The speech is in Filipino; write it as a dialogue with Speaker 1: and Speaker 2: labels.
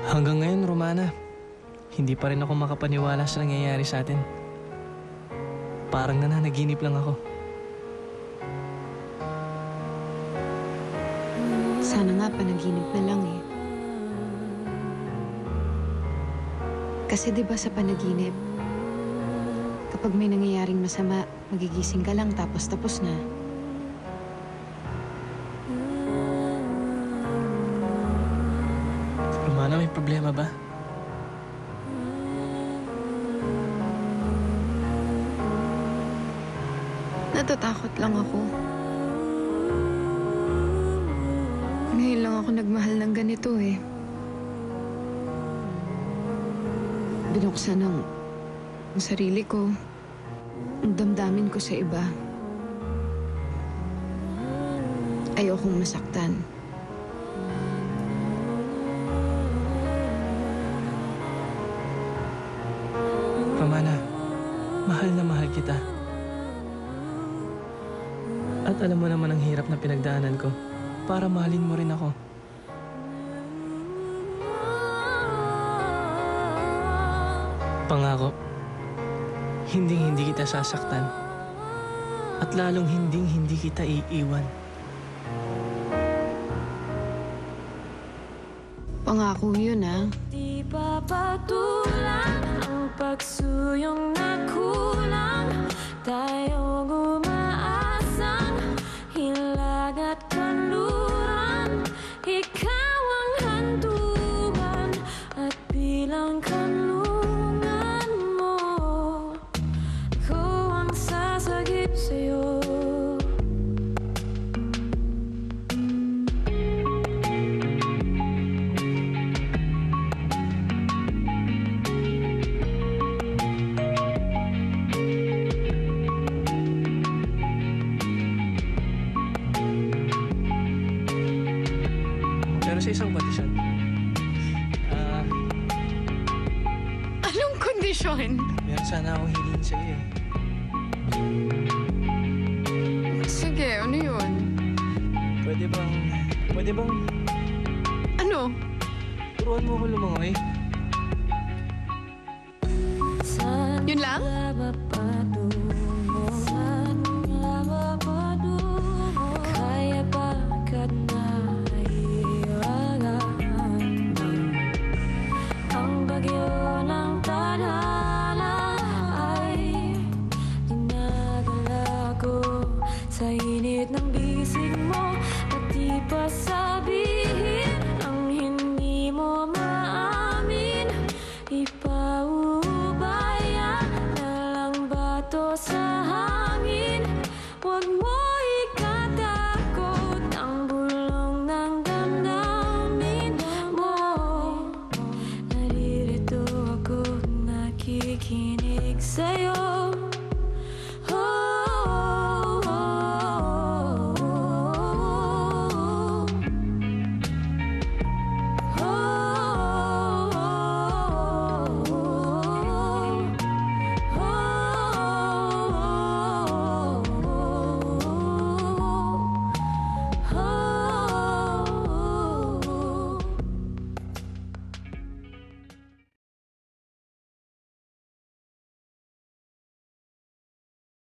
Speaker 1: Hanggang ngayon, Romana, hindi pa rin ako makapaniwala sa nangyayari sa atin. Parang nananaginip lang ako.
Speaker 2: Sana nga panaginip na lang eh. Kasi di ba sa panaginip, kapag may nangyayaring masama, magigising ka lang tapos na.
Speaker 1: Romana, may problema ba?
Speaker 2: Natatakot lang ako. Ngayon lang ako nagmahal ng ganito eh. Binuksan ang sarili ko, ang damdamin ko sa iba. Ayokong masaktan.
Speaker 1: Romana, mahal na mahal kita. At alam mo naman ang hirap na pinagdaanan ko para mahalin mo rin ako. Pangako, hindi kita sasaktan. At lalong hindi kita iiwan.
Speaker 2: Pangako yun ah.
Speaker 3: Di papatulan ang pagsuyong nakulang. Tayong umaasang hilag at kanluran. Ikaw ang hantungan at bilang kanlungan mo. Ako ang sasagip sa'yo.
Speaker 1: Pero sa isang kondisyon.
Speaker 2: Anong kondisyon?
Speaker 1: Meron sana akong hilihin sa iyo.
Speaker 2: Sige, ano yun?
Speaker 1: Pwede bang
Speaker 2: Ano?
Speaker 1: turuan mo ako lumangoy?
Speaker 2: Yun lang?
Speaker 3: Kaya pagkat nahihirapan ang bagyo ng tadhana ay dinadala ko sa init ng bisig mo at di pa sabi